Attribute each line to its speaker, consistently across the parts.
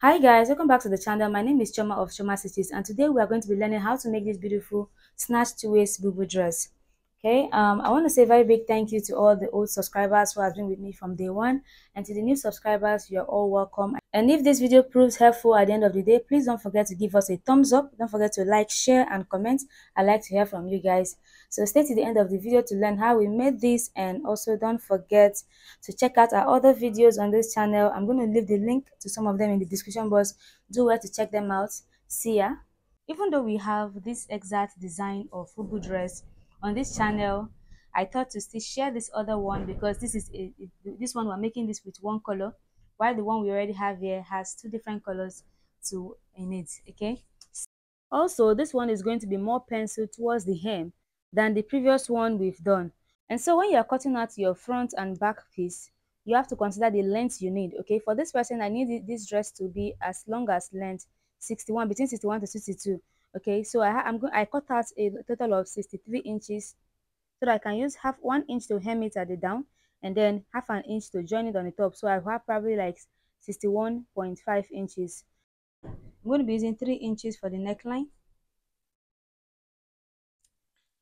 Speaker 1: Hi guys, welcome back to the channel. My name is Choma of Choma Stitches, and today we are going to be learning how to make this beautiful snatched waist bubu dress. Okay, I want to say a very big thank you to all the old subscribers who have been with me from day one, and to the new subscribers, you are all welcome. And if this video proves helpful at the end of the day, please don't forget to give us a thumbs up. Don't forget to like, share, and comment. I'd like to hear from you guys. So stay to the end of the video to learn how we made this, and also don't forget to check out our other videos on this channel. I'm going to leave the link to some of them in the description box. Do well to check them out. See ya. Even though we have this exact design of fubu dress on this channel, I thought to still share this other one because this one we're making this with one color, while the one we already have here has two different colors to in it. Okay, also this one is going to be more pencil towards the hem than the previous one we've done. And so when you're cutting out your front and back piece, you have to consider the length you need. Okay, for this person, I need this dress to be as long as length 61, between 61 to 62. Okay, so I cut out a total of 63 inches so that I can use half 1 inch to hem it at the down, and then half an inch to join it on the top. So I have probably like 61.5 inches. I'm going to be using 3 inches for the neckline,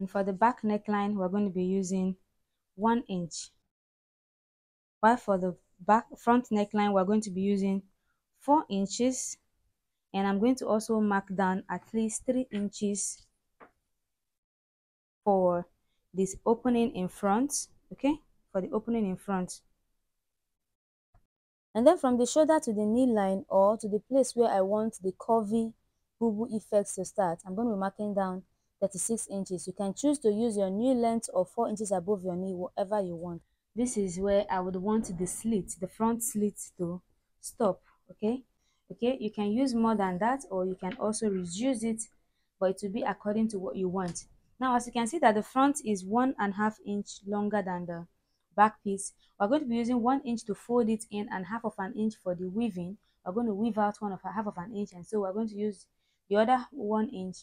Speaker 1: and for the back neckline we're going to be using 1 inch, while for the back front neckline we're going to be using 4 inches. And I'm going to also mark down at least 3 inches for this opening in front. Okay, for the opening in front. And then from the shoulder to the knee line, or to the place where I want the curvy boo effects to start, I'm going to be marking down 36 inches. You can choose to use your knee length or 4 inches above your knee, whatever you want. This is where I would want the slit, the front slit, to stop. Okay, you can use more than that, or you can also reduce it, but it will be according to what you want. Now, as you can see that the front is 1.5 inch longer than the back piece, we're going to be using 1 inch to fold it in and half of an inch for the weaving. We're going to weave out half of an inch, and so we're going to use the other 1 inch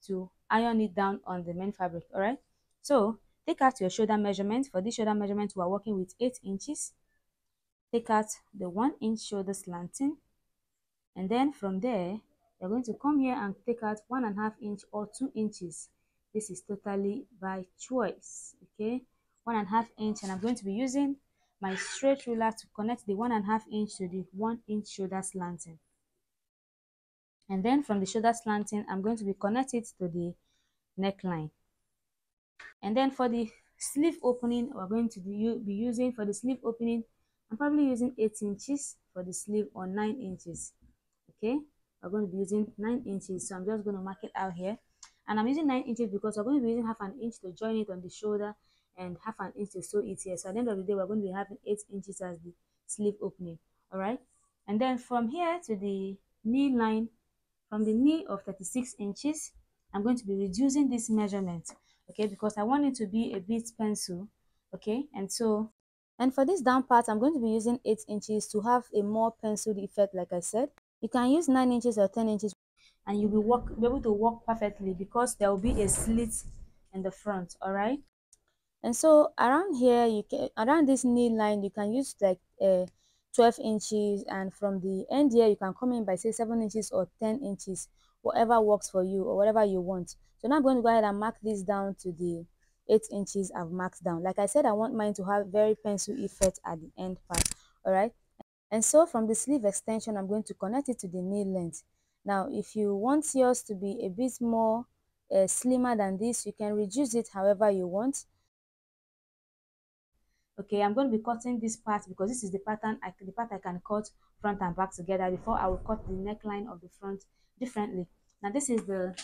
Speaker 1: to iron it down on the main fabric. All right, so take out your shoulder measurement. For this shoulder measurement, we are working with 8 inches. Take out the 1 inch shoulder slanting, and then from there you're going to come here and take out 1.5 inch or 2 inches. This is totally by choice. Okay, 1.5 inch, and I'm going to be using my straight ruler to connect the 1.5 inch to the 1 inch shoulder slanting. And then from the shoulder slanting, I'm going to be connected to the neckline. And then for the sleeve opening, we're going to be using, for the sleeve opening, I'm probably using 8 inches for the sleeve, or 9 inches. Okay, we're going to be using 9 inches, so I'm just going to mark it out here. And I'm using 9 inches because we're going to be using half an inch to join it on the shoulder and half an inch to sew it here. So at the end of the day, we're going to be having 8 inches as the sleeve opening. All right, and then from here to the knee line, from the knee of 36 inches, I'm going to be reducing this measurement, okay, because I want it to be a bit pencil. Okay, and for this down part, I'm going to be using 8 inches to have a more penciled effect. Like I said, you can use 9 inches or 10 inches, and you'll be able to walk perfectly because there will be a slit in the front. All right, and so around here, around this knee line, you can use like 12 inches, and from the end here you can come in by say 7 inches or 10 inches, whatever works for you or whatever you want. So now I'm going to go ahead and mark this down to the 8 inches I've marked down. Like I said, I want mine to have very pencil effect at the end part. All right, and so from the sleeve extension, I'm going to connect it to the knee length. Now if you want yours to be a bit more slimmer than this, you can reduce it however you want. Okay, I'm going to be cutting this part because this is the pattern, the part I can cut front and back together before I will cut the neckline of the front differently. Now this is the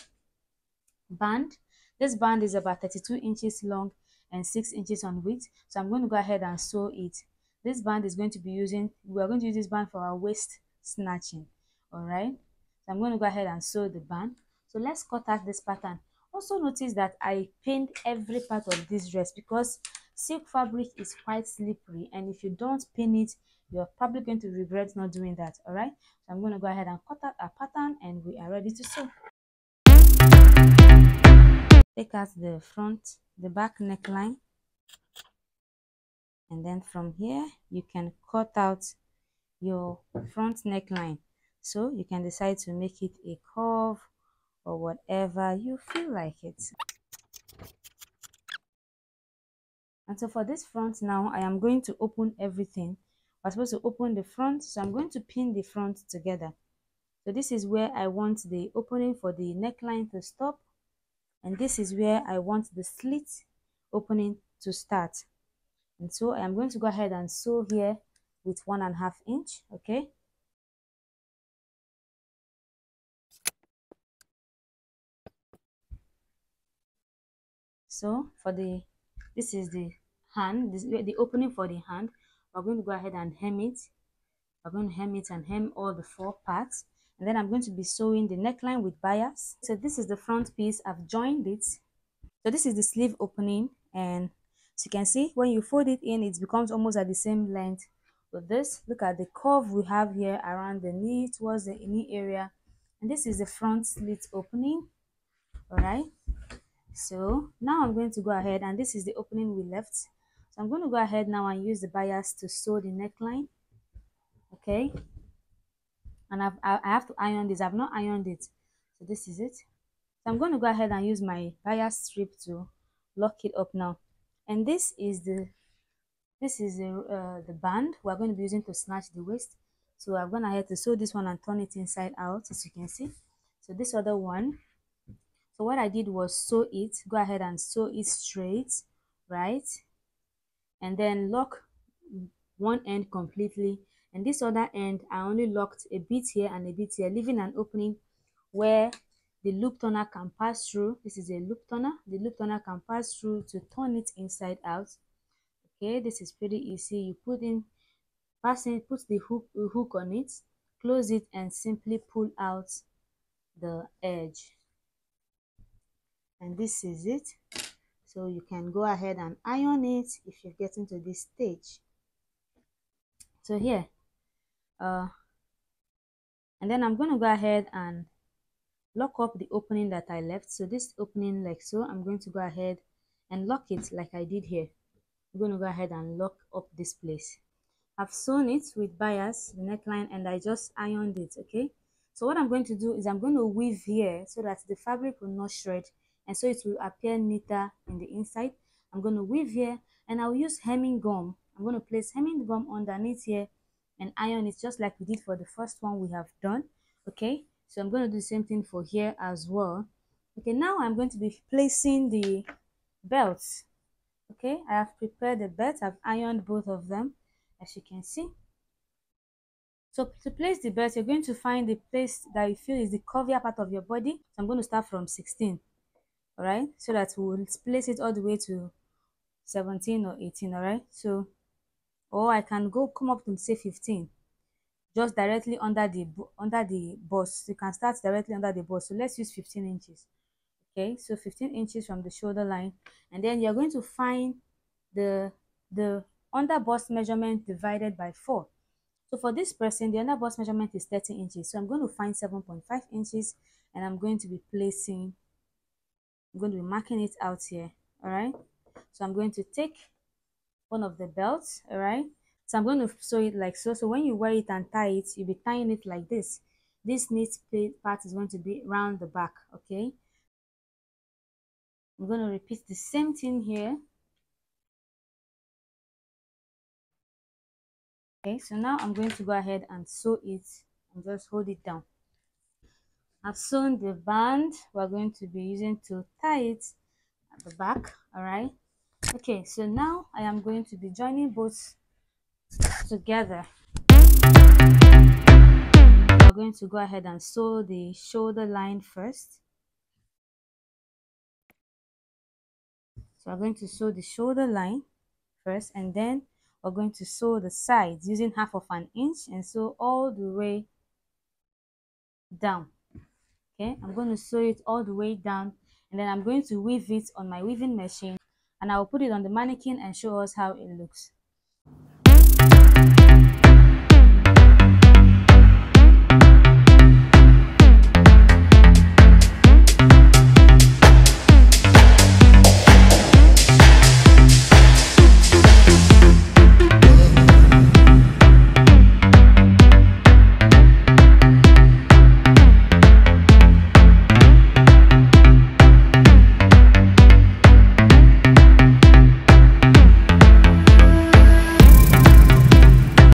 Speaker 1: band. This band is about 32 inches long and 6 inches on width, so I'm going to go ahead and sew it. This band is going to be we're going to use this band for our waist snatching. All right, so I'm going to go ahead and sew the band. So let's cut out this pattern. Also notice that I pinned every part of this dress because silk fabric is quite slippery, and if you don't pin it, you're probably going to regret not doing that. All right, so I'm going to go ahead and cut out our pattern, and we are ready to sew. Take out the front, the back neckline, and then from here you can cut out your front neckline. So you can decide to make it a curve or whatever you feel like it. And so for this front now, I am going to open everything. We're supposed to open the front, so I'm going to pin the front together. So this is where I want the opening for the neckline to stop, and this is where I want the slit opening to start. And so I am going to go ahead and sew here with 1.5 inch. Okay, so for this is the hand, the opening for the hand. We're going to go ahead and hem it. We're going to hem it and hem all the 4 parts, and then I'm going to be sewing the neckline with bias. So this is the front piece. I've joined it. So this is the sleeve opening, and as you can see, when you fold it in, it becomes almost at the same length with this. Look at the curve we have here around the knee, towards the knee area, and this is the front slit opening. All right, so now I'm going to go ahead, and this is the opening we left. So I'm going to go ahead now and use the bias to sew the neckline. Okay, and I have to iron this. I've not ironed it, so this is it. So I'm going to go ahead and use my bias strip to lock it up now. And this is the band we're going to be using to snatch the waist. So I'm going ahead to sew this one and turn it inside out, as you can see. So this other one, so what I did was sew it, go ahead and sew it straight, right? And then lock one end completely, and this other end I only locked a bit here and a bit here, leaving an opening where the loop turner can pass through. This is a loop turner. The loop turner can pass through to turn it inside out. Okay, this is pretty easy. You put the hook on it, close it, and simply pull out the edge. And this is it. So you can go ahead and iron it if you're getting to this stage. So here, and then I'm going to go ahead and lock up the opening that I left. So this opening, like so, I'm going to go ahead and lock it like I did here. I'm going to go ahead and lock up this place. I've sewn it with bias, the neckline, and I just ironed it. Okay, so what I'm going to do is I'm going to weave here so that the fabric will not shred, and so it will appear neater in the inside. I'm going to weave here, and I'll use hemming gum. I'm going to place hemming gum underneath here and iron it just like we did for the first one we have done. Okay, so I'm going to do the same thing for here as well. Okay, now I'm going to be placing the belts. Okay, I have prepared the belt. I've ironed both of them, as you can see. So to place the belt, you're going to find the place that you feel is the curvier part of your body. So I'm going to start from 16, all right, so that we'll place it all the way to 17 or 18, all right. So, or I can come up to say 15, just directly under the bust. You can start directly under the bust. So let's use 15 inches. Okay, so 15 inches from the shoulder line, and then you're going to find the under bust measurement divided by 4. So for this person, the under bust measurement is 30 inches. So I'm going to find 7.5 inches, and I'm going to be marking it out here. All right. So I'm going to take one of the belts. All right. So I'm going to sew it like so. So when you wear it and tie it, you'll be tying it like this. This neat part is going to be round the back. Okay. I'm going to repeat the same thing here. Okay, so now I'm going to go ahead and sew it and just hold it down. I've sewn the band we're going to be using to tie it at the back. All right. Okay, so now I am going to be joining both together. We're going to go ahead and sew the shoulder line first. So we're going to sew the shoulder line first, and then we're going to sew the sides using 1/2 inch and sew all the way down. Okay, I'm going to sew it all the way down, and then I'm going to weave it on my weaving machine, and I will put it on the mannequin and show us how it looks.